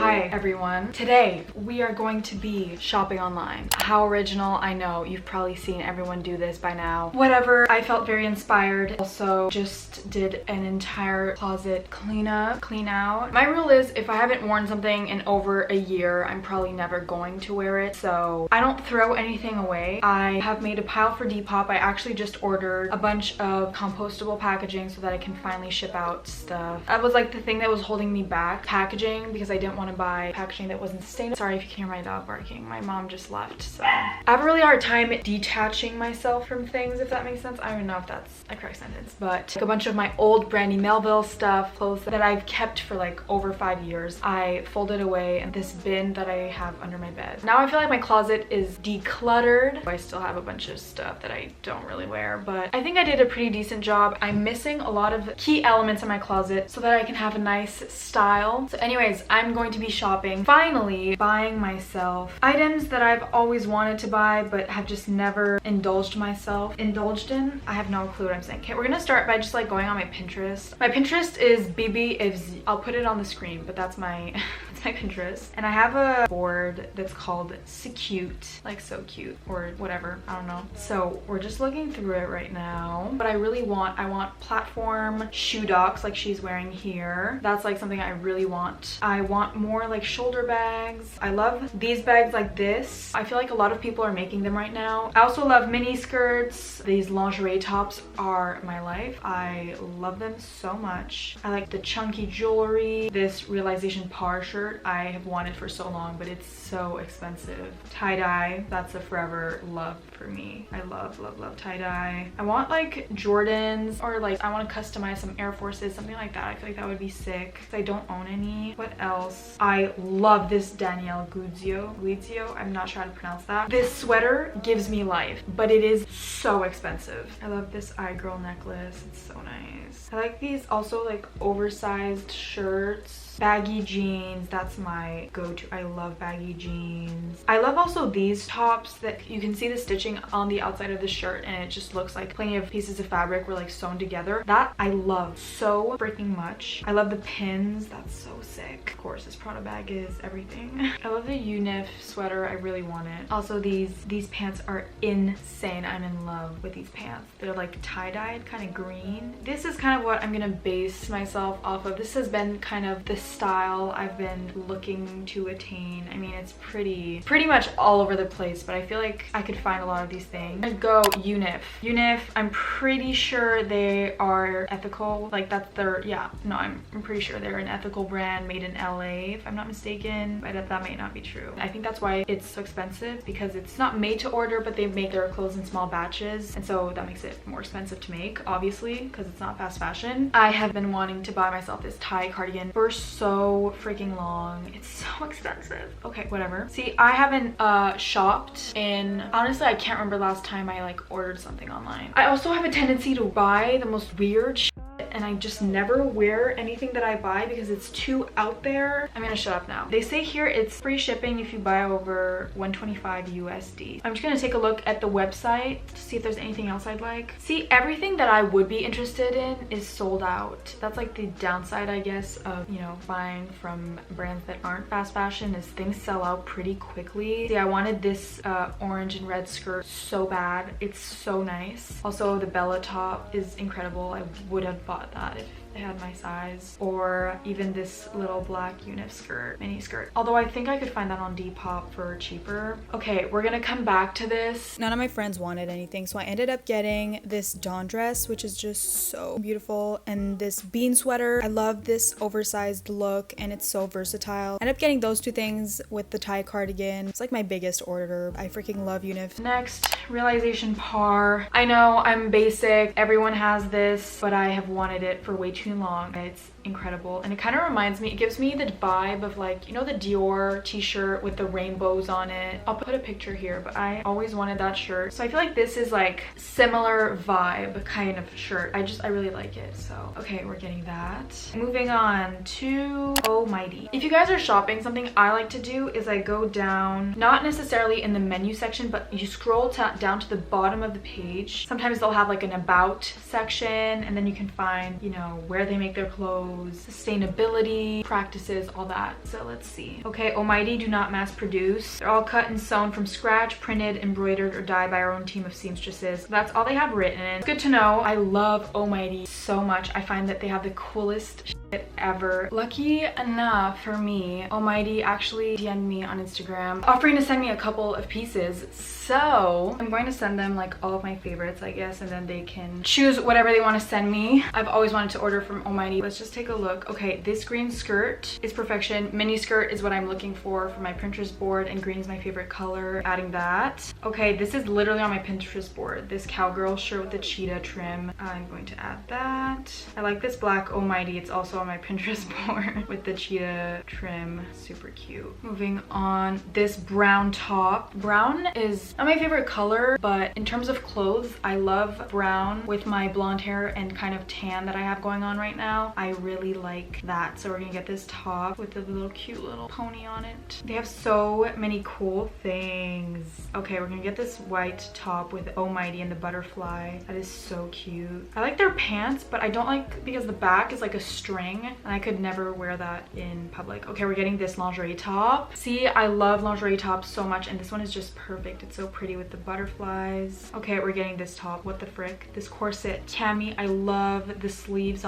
Hi everyone. Today we are going to be shopping online. How original, I know. You've probably seen everyone do this by now. Whatever, I felt very inspired. Also just did an entire closet clean out. My rule is if I haven't worn something in over a year, I'm probably never going to wear it. So I don't throw anything away. I have made a pile for Depop. I actually just ordered a bunch of compostable packaging so that I can finally ship out stuff. That was like the thing that was holding me back, packaging, because I didn't want to buy packaging that wasn't sustainable. Sorry if you can hear my dog barking. My mom just left, so I have a really hard time detaching myself from things, if that makes sense. I don't even know if that's a correct sentence, but like a bunch of my old Brandy Melville stuff, clothes that I've kept for like over 5 years, I folded away in this bin that I have under my bed. Now I feel like my closet is decluttered. I still have a bunch of stuff that I don't really wear, but I think I did a pretty decent job. I'm missing a lot of key elements in my closet so that I can have a nice style. So anyways, I'm going to be shopping, finally buying myself items that I've always wanted to buy but have just never indulged myself. Indulged in? I have no clue what I'm saying. Okay, we're gonna start by just like going on my Pinterest. My Pinterest is BB. I'll put it on the screen, but that's my that's my Pinterest. And I have a board that's called So Cute, like so cute or whatever, I don't know. So we're just looking through it right now. But I want platform shoe docks like she's wearing here. That's like something I really want. I want more like shoulder bags. I love these bags like this. I feel like a lot of people are making them right now. I also love mini skirts. These lingerie tops are my life. I love them so much. I like the chunky jewelry. This Realization Par shirt I have wanted for so long, but it's so expensive. Tie-dye, that's a forever love for me. I love tie-dye. I want like Jordans, or like I want to customize some Air Forces, something like that. I feel like that would be sick. I don't own any. What else? I love this Danielle Guizio. I'm not sure how to pronounce that. This sweater gives me life, but it is so expensive. I love this iGirl necklace. It's so nice. I like these also like oversized shirts. Baggy jeans, that's my go-to. I love baggy jeans. I love also these tops that you can see the stitching on the outside of the shirt and it just looks like plenty of pieces of fabric were like sewn together. That I love so freaking much. I love the pins. That's so sick. Of course, this Prada bag is everything. I love the Unif sweater. I really want it. Also, these pants are insane. I'm in love with these pants. They're like tie-dyed, kind of green. This is kind of what I'm gonna base myself off of. This has been kind of the style I've been looking to attain. I mean, it's pretty much all over the place, but I feel like I could find a lot of these things. I'd go Unif. I'm pretty sure they are ethical. Like that's their, yeah, no, I'm pretty sure they're an ethical brand made in LA, if I'm not mistaken, but that might not be true. I think that's why it's so expensive, because it's not made to order, but they make their clothes in small batches, and so that makes it more expensive to make, obviously, because it's not fast fashion. I have been wanting to buy myself this tie cardigan for so freaking long. It's so expensive. Okay, whatever. See, I haven't shopped in, honestly, I can't remember last time I like ordered something online. I also have a tendency to buy the most weird shit, and I just never wear anything that I buy because it's too out there. I'm gonna shut up now. They say here it's free shipping if you buy over 125 USD. I'm just gonna take a look at the website to see if there's anything else I'd like. See, everything that I would be interested in is sold out. That's like the downside, I guess, of, you know, buying from brands that aren't fast fashion, is things sell out pretty quickly. See, I wanted this orange and red skirt so bad. It's so nice. Also, the Bella top is incredible. I would have bought that if they had my size, or even this little black Unif skirt, mini skirt, although I think I could find that on Depop for cheaper. Okay, we're gonna come back to this. None of my friends wanted anything, so I ended up getting this dawn dress, which is just so beautiful, and this bean sweater. I love this oversized look and it's so versatile. I ended up getting those two things with the tie cardigan. It's like my biggest order. I freaking love Unif. Next, Realization Par. I know I'm basic, everyone has this, but I have wanted it for way too long. It's incredible, and it kind of reminds me, it gives me the vibe of like, you know, the Dior t-shirt with the rainbows on it. I'll put a picture here, but I always wanted that shirt, so I feel like this is like similar vibe kind of shirt. I really like it. So okay, we're getting that. Moving on to Almighty. If you guys are shopping, something I like to do is I go down, not necessarily in the menu section, but you scroll down to the bottom of the page. Sometimes they'll have like an about section, and then you can find, you know, where they make their clothes, shows sustainability practices, all that. So let's see. Okay, Almighty do not mass produce. They're all cut and sewn from scratch, printed, embroidered, or dyed by our own team of seamstresses. That's all they have written. It's good to know. I love Almighty so much. I find that they have the coolest shit ever. Lucky enough for me, Almighty actually DM'd me on Instagram offering to send me a couple of pieces. So I'm going to send them like all of my favorites, I guess, and then they can choose whatever they want to send me. I've always wanted to order from Almighty. Let's just take a look. Okay, this green skirt is perfection. Mini skirt is what I'm looking for my Pinterest board, and green is my favorite color. Adding that. Okay, this is literally on my Pinterest board. This cowgirl shirt with the cheetah trim. I'm going to add that. I like this black Almighty. It's also on my Pinterest board with the cheetah trim. Super cute. Moving on, this brown top. Brown is not my favorite color, but in terms of clothes, I love brown with my blonde hair and kind of tan that I have going on right now. I really like that. So we're gonna get this top with the little cute little pony on it. They have so many cool things. Okay, we're gonna get this white top with Almighty and the butterfly. That is so cute. I like their pants, but I don't like because the back is like a string and I could never wear that in public. Okay, we're getting this lingerie top. See, I love lingerie tops so much, and this one is just perfect. It's so pretty with the butterflies. Okay, we're getting this top. What the frick? This corset cami. I love the sleeves.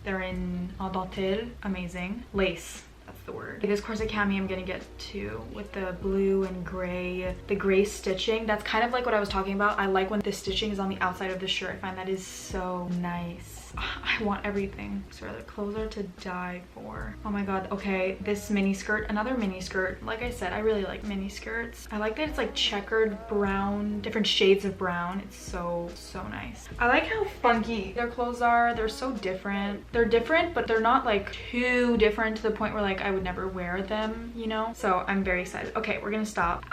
They're in dentelle. Amazing. Lace. That's the word. This corset cami I'm gonna get too, with the blue and gray, the gray stitching. That's kind of like what I was talking about. I like when the stitching is on the outside of the shirt. I find that is so nice. I want everything. So the clothes are to die for. Oh my god. Okay, this mini skirt, another mini skirt. Like I said, I really like mini skirts. I like that it's like checkered brown, different shades of brown. It's so nice. I like how funky their clothes are. They're so different. They're different, but they're not like too different to the point where like I would never wear them, you know? So I'm very excited. Okay, we're gonna stop.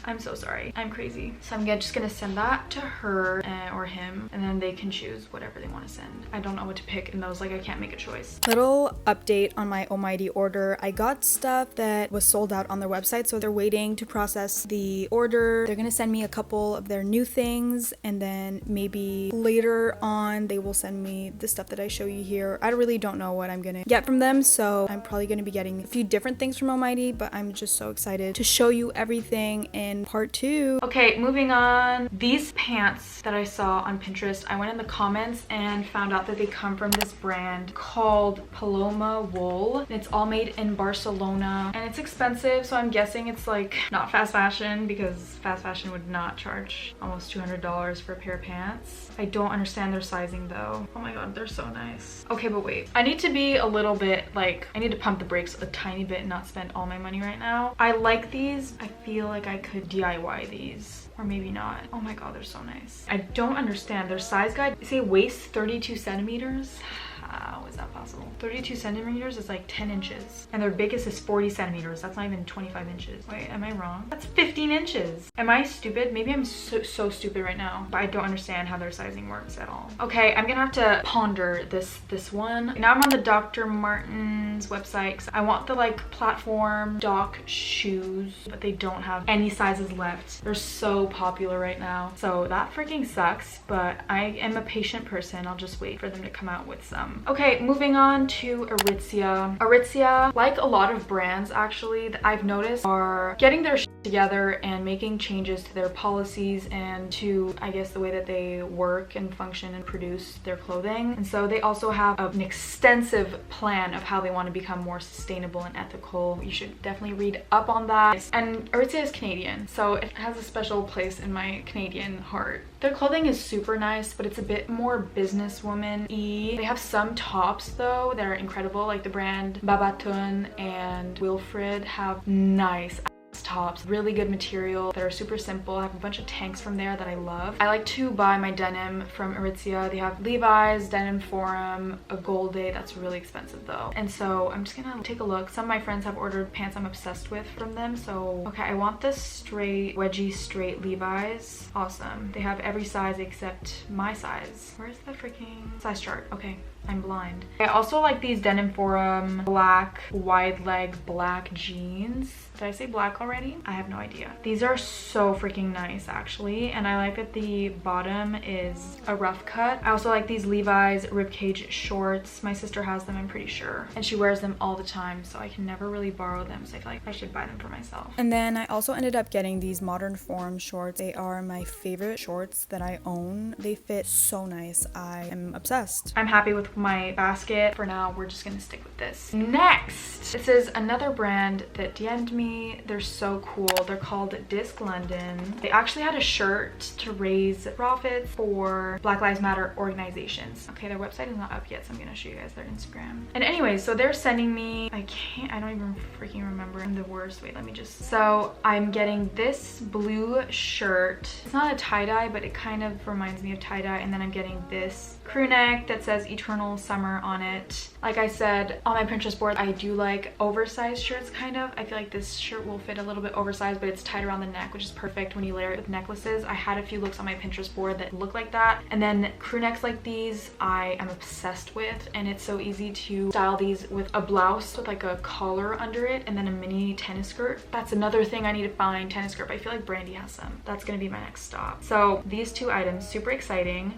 I'm so sorry. I'm crazy. So I'm just gonna send that to her or him, and then they can choose whatever they want to send. I don't know what to pick in those. Like, I can't make a choice. Little update on my Almighty order. I got stuff that was sold out on their website, so they're waiting to process the order. They're gonna send me a couple of their new things, and then maybe later on they will send me the stuff that I show you here. I really don't know what I'm gonna get from them, so I'm probably gonna be getting a few different things from Almighty, but I'm just so excited to show you everything in part 2. Okay, moving on. These pants that I saw on Pinterest, I went in the comments and found out that they come from this brand called Paloma Wool. It's all made in Barcelona, and it's expensive, so I'm guessing it's like not fast fashion, because fast fashion would not charge almost $200 for a pair of pants. I don't understand their sizing though. Oh my god, they're so nice. Okay, but wait. I need to be a little bit like, I need to pump the brakes a tiny bit and not spend all my money right now. I like these. I feel like I could DIY these. Or maybe not. Oh my god, they're so nice. I don't understand their size guide. They say waist 32 centimeters. How is that possible? 32 centimeters is like 10 inches. And their biggest is 40 centimeters. That's not even 25 inches. Wait, am I wrong? That's 15 inches. Am I stupid? Maybe I'm so stupid right now. But I don't understand how their sizing works at all. Okay, I'm gonna have to ponder this one. Now I'm on the Dr. Martens website, because I want the like platform dock shoes, but they don't have any sizes left. They're so popular right now. So that freaking sucks, but I am a patient person. I'll just wait for them to come out with some. Okay, moving on to Aritzia. Aritzia, like a lot of brands actually that I've noticed, are getting their shit together and making changes to their policies and to, I guess, the way that they work and function and produce their clothing. And so they also have an extensive plan of how they want to become more sustainable and ethical. You should definitely read up on that. And Aritzia is Canadian, so it has a special place in my Canadian heart. Their clothing is super nice, but it's a bit more businesswoman-y. They have some tops though that are incredible, like the brand Babaton and Wilfred have nice tops, really good material that are super simple. I have a bunch of tanks from there that I love. I like to buy my denim from Aritzia. They have Levi's, Denim Forum, a Gold Day. That's really expensive though. And so I'm just gonna take a look. Some of my friends have ordered pants I'm obsessed with from them. So, okay, I want this straight, wedgie straight Levi's. Awesome. They have every size except my size. Where's the freaking size chart? Okay. I'm blind. I also like these Denim Forum black wide leg black jeans. Did I say black already? already? I have no idea. These are so freaking nice actually, and I like that the bottom is a rough cut. I also like these Levi's ribcage shorts. My sister has them, I'm pretty sure, and she wears them all the time, so I can never really borrow them, so I feel like I should buy them for myself. And then I also ended up getting these modern form shorts. They are my favorite shorts that I own. They fit so nice. I am obsessed. I'm happy with my basket. For now, we're just gonna stick with this. Next, this is another brand that DM'd me. They're so cool. They're called Disc London. They actually had a shirt to raise profits for Black Lives Matter organizations. Okay, their website is not up yet, so I'm gonna show you guys their Instagram. And anyway, so they're sending me, I don't even freaking remember. I'm the worst. Wait, let me just, so I'm getting this blue shirt. It's not a tie-dye, but it kind of reminds me of tie-dye. And then I'm getting this crew neck that says Eternal Summer on it. Like I said on my Pinterest board, I do like oversized shirts kind of. I feel like this shirt will fit a little bit oversized, but it's tied around the neck, which is perfect when you layer it with necklaces. I had a few looks on my Pinterest board that look like that. And then crew necks like these I am obsessed with, and it's so easy to style these with a blouse with like a collar under it and then a mini tennis skirt. That's another thing I need to find, tennis skirt, but I feel like Brandy has some. That's gonna be my next stop. So these two items, super exciting.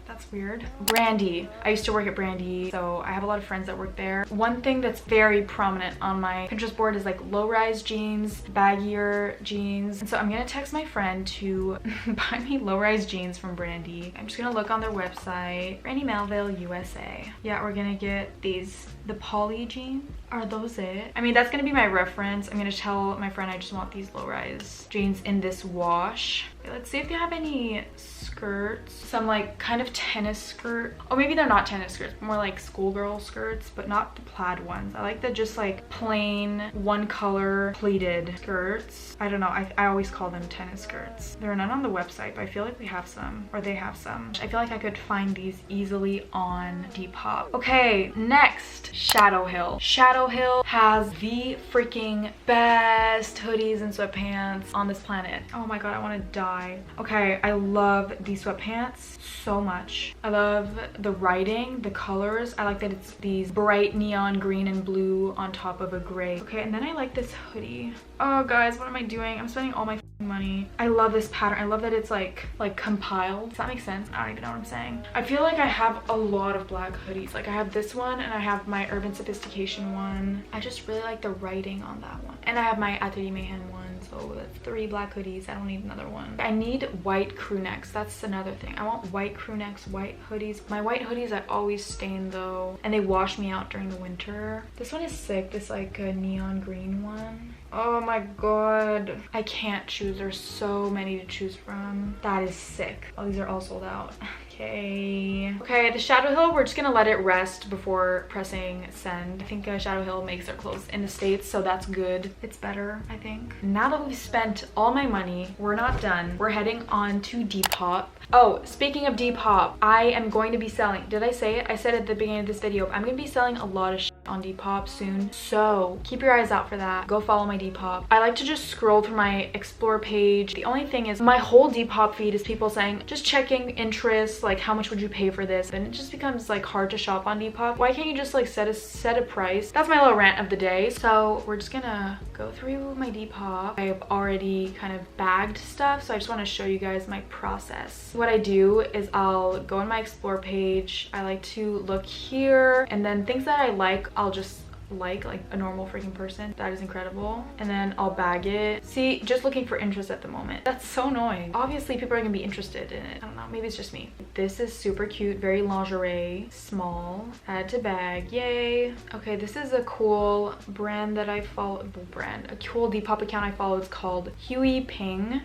That's weird. Brandy. I used to work at Brandy, so I have a lot of friends that work there. One thing that's very prominent on my Pinterest board is like low-rise jeans, baggier jeans. And so I'm gonna text my friend to buy me low-rise jeans from Brandy. I'm just gonna look on their website. Brandy Melville, USA. Yeah, we're gonna get these, the poly jeans. Are those it? I mean, that's gonna be my reference. I'm gonna tell my friend I just want these low-rise jeans in this wash. Okay, let's see if they have any skirts. Some like kind of tennis skirt. Oh, maybe they're not tennis skirts, more like schoolgirl skirts, but not the plaid ones. I like the just like plain one color pleated skirts. I don't know, I always call them tennis skirts. There are none on the website, but I feel like we have some, or they have some. I feel like I could find these easily on Depop. Okay, next, Shadow Hill. Shadow Hill has the freaking best hoodies and sweatpants on this planet. Oh my god, I want to die. Okay, I love these sweatpants so much. I love the writing, the colors. I like that it's these bright neon green and blue on top of a gray. Okay, and then I like this hoodie. Oh guys, what am I doing? I'm spending all my money. I love this pattern. I love that it's like compiled. Does that make sense? I don't even know what I'm saying. I feel like I have a lot of black hoodies. Like I have this one and I have my Urban Sophistication one. I just really like the writing on that one. And I have my Atelier Mayhem one. So that's 3 black hoodies. I don't need another one. I need white crew necks. That's another thing. I want white crew necks, white hoodies. My white hoodies I always stain though, and they wash me out during the winter. This one is sick. This like a neon green one. Oh my god. I can't choose. There's so many to choose from. That is sick. Oh, these are all sold out. Okay, the Shadow Hill, we're just gonna let it rest before pressing send. I think Shadow Hill makes their clothes in the States, so that's good. It's better, I think. Now that we've spent all my money, we're not done. We're heading on to Depop. Oh, speaking of Depop, I am going to be selling, did I say it? I said at the beginning of this video, I'm gonna be selling a lot of shit on Depop soon, so keep your eyes out for that. Go follow my Depop. I like to just scroll through my explore page. The only thing is my whole Depop feed is people saying, just checking interests, like how much would you pay for this? And it just becomes like hard to shop on Depop. Why can't you just like set a price? That's my little rant of the day. So we're just gonna go through my Depop. I've already kind of bagged stuff, so I just want to show you guys my process. What I do is I'll go on my explore page. I like to look here, and then things that I like, I'll just like a normal freaking person. That is incredible. And then I'll bag it. See, just looking for interest at the moment. That's so annoying. Obviously people are gonna be interested in it. I don't know, maybe it's just me. This is super cute, very lingerie, small, add to bag, yay. Okay, this is a cool brand that I follow, a cool Depop account I follow. It's called Huey Ping.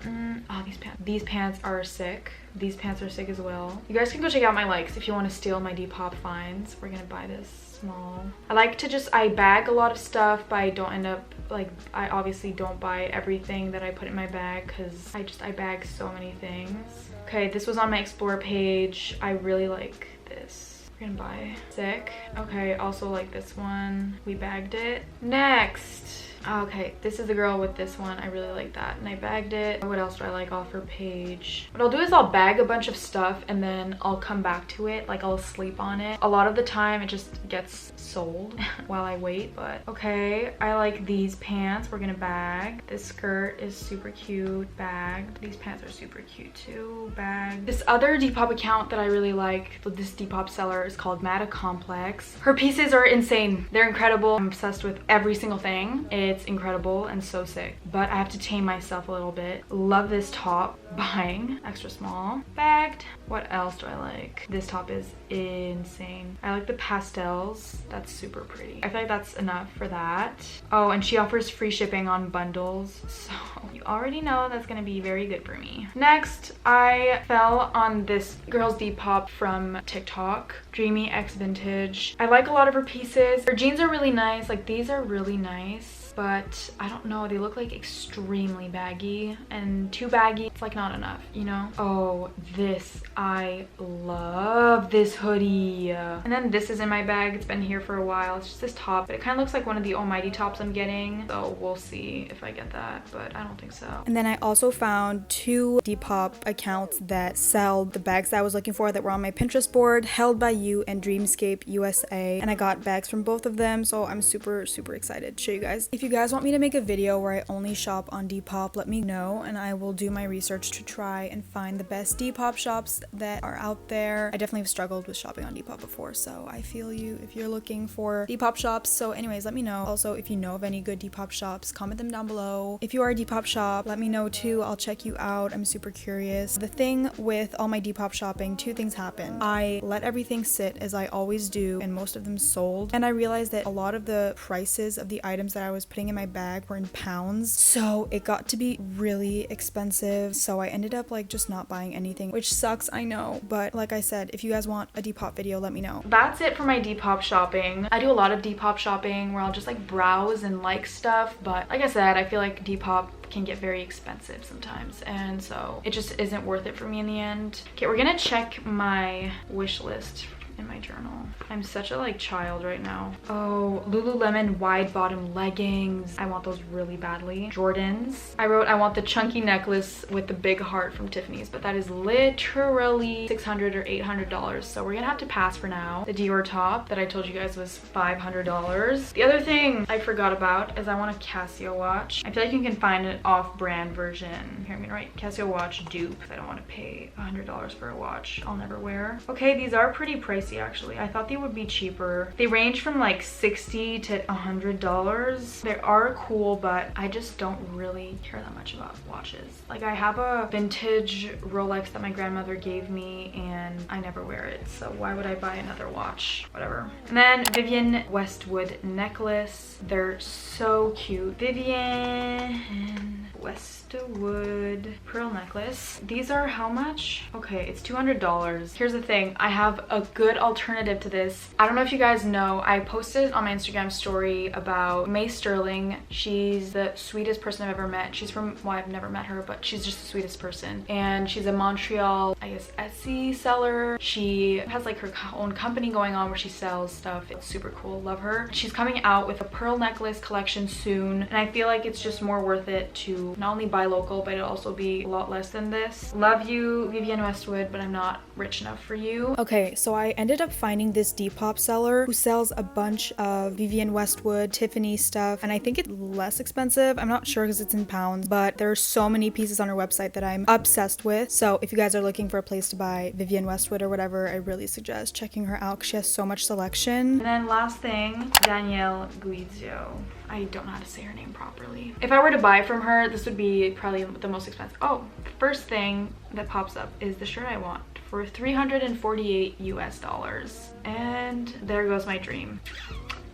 Oh, these pants are sick. These pants are sick as well. You guys can go check out my likes if you want to steal my Depop finds. We're gonna buy this small. I like to I bag a lot of stuff, but I don't end up like, I obviously don't buy everything that I put in my bag because I bag so many things. Okay, this was on my explore page. I really like this. We're gonna buy. Sick. Okay, also like this one. We bagged it. Next. Okay, this is the girl with this one. I really like that, and I bagged it. What else do I like off her page? What I'll do is I'll bag a bunch of stuff and then I'll come back to it. Like, I'll sleep on it. A lot of the time it just gets sold while I wait, but okay. I like these pants. We're gonna bag. This skirt is super cute. Bagged. These pants are super cute too. Bagged. This other Depop account that I really like, this Depop seller, is called Mata Complex. Her pieces are insane. They're incredible. I'm obsessed with every single thing. It's incredible and so sick, but I have to tame myself a little bit. Love this top. Buying. Extra small. Bagged. What else do I like? This top is insane. I like the pastels. That's super pretty. I feel like that's enough for that. Oh, and she offers free shipping on bundles, so you already know that's gonna be very good for me. Next, I fell on this girl's Depop from TikTok, Dreamy X Vintage. I like a lot of her pieces. Her jeans are really nice. Like, these are really nice, but I don't know, they look like extremely baggy, and too baggy, it's like not enough, you know? Oh, this, I love this hoodie. And then this is in my bag. It's been here for a while. It's just this top, but it kind of looks like one of the Almighty tops I'm getting, so we'll see if I get that, but I don't think so. And then I also found 2 Depop accounts that sell the bags that I was looking for that were on my Pinterest board, Held by You and Dreamscape USA, and I got bags from both of them, so I'm super excited to show you guys. If you guys want me to make a video where I only shop on Depop, let me know and I will do my research to try and find the best Depop shops that are out there. I definitely have struggled with shopping on Depop before, so I feel you if you're looking for Depop shops. So anyways, let me know. Also, if you know of any good Depop shops, comment them down below. If you are a Depop shop, let me know too. I'll check you out. I'm super curious. The thing with all my Depop shopping, 2 things happened. I let everything sit, as I always do, and most of them sold, and I realized that a lot of the prices of the items that I was putting in my bag were in pounds, so it got to be really expensive, so I ended up like just not buying anything, which sucks, I know, but like I said, if you guys want a Depop video, let me know. That's it for my Depop shopping. I do a lot of Depop shopping where I'll just like browse and like stuff, but like I said, I feel like Depop can get very expensive sometimes, and so it just isn't worth it for me in the end. Okay, we're gonna check my wish list in my journal. I'm such a like child right now. Oh, Lululemon wide bottom leggings. I want those really badly. Jordans. I wrote I want the chunky necklace with the big heart from Tiffany's, but that is literally $600 or $800, so we're gonna have to pass for now. The Dior top that I told you guys was $500. The other thing I forgot about is I want a Casio watch. I feel like you can find an off-brand version. Here, I'm gonna write Casio watch dupe. I don't want to pay $100 for a watch I'll never wear. Okay, these are pretty pricey actually. I thought they would be cheaper. They range from like $60 to $100. They are cool, but I just don't really care that much about watches. Like, I have a vintage Rolex that my grandmother gave me and I never wear it, so why would I buy another watch? Whatever. And then Vivienne Westwood necklace. They're so cute. Vivienne Westwood pearl necklace. These are how much? Okay, it's $200. Here's the thing, I have a good alternative to this. I don't know if you guys know, I posted on my Instagram story about May Sterling. She's the sweetest person I've ever met. She's from, well, I've never met her, but she's just the sweetest person. And she's a Montreal, I guess, Etsy seller. She has like her own company going on where she sells stuff. It's super cool, love her. She's coming out with a pearl necklace collection soon, and I feel like it's just more worth it to not only buy local, but it'll also be a lot less than this. Love you, Vivienne Westwood, but I'm not rich enough for you. Okay, so I ended up finding this Depop seller who sells a bunch of Vivienne Westwood, Tiffany stuff, and I think it's less expensive. I'm not sure because it's in pounds, but there's so many pieces on her website that I'm obsessed with. So if you guys are looking for a place to buy Vivienne Westwood or whatever, I really suggest checking her out because she has so much selection. And then last thing, Danielle Guizio. I don't know how to say her name properly. If I were to buy from her, this would be probably the most expensive. Oh, the first thing that pops up is the shirt I want for $348 US. And there goes my dream.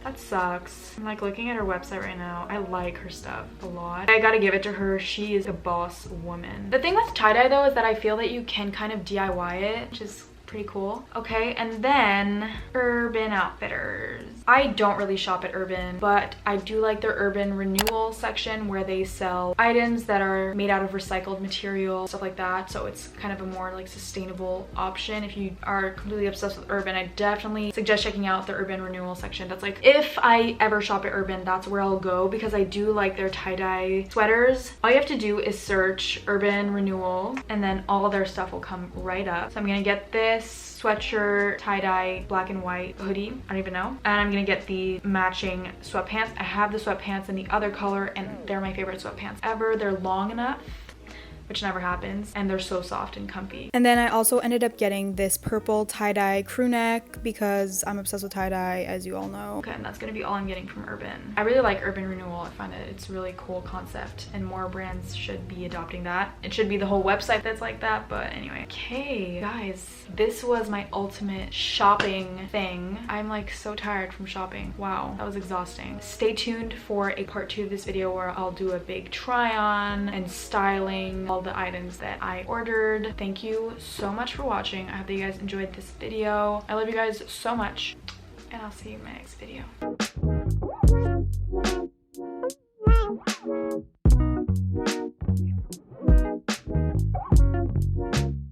That sucks. I'm like looking at her website right now. I like her stuff a lot. I gotta give it to her. She is a boss woman. The thing with tie-dye though is that I feel that you can kind of DIY it, which is Pretty cool. Okay, and then Urban Outfitters. I don't really shop at Urban, but I do like their Urban Renewal section where they sell items that are made out of recycled material, stuff like that. So it's kind of a more like sustainable option. If you are completely obsessed with Urban, I definitely suggest checking out the Urban Renewal section. That's like, if I ever shop at Urban, that's where I'll go because I do like their tie-dye sweaters. All you have to do is search Urban Renewal and then all of their stuff will come right up. So I'm gonna get this sweatshirt, tie-dye, black and white hoodie, I don't even know. And I'm gonna get the matching sweatpants. I have the sweatpants in the other color and they're my favorite sweatpants ever. They're long enough, which never happens, and they're so soft and comfy. And then I also ended up getting this purple tie-dye crew neck because I'm obsessed with tie-dye, as you all know. Okay, and that's gonna be all I'm getting from Urban. I really like Urban Renewal. I find that it's a really cool concept and more brands should be adopting that. It should be the whole website that's like that, but anyway. Okay, guys, this was my ultimate shopping thing. I'm like so tired from shopping. Wow, that was exhausting. Stay tuned for a part 2 of this video where I'll do a big try on and styling all the items that I ordered. Thank you so much for watching. I hope that you guys enjoyed this video. I love you guys so much, and I'll see you in my next video.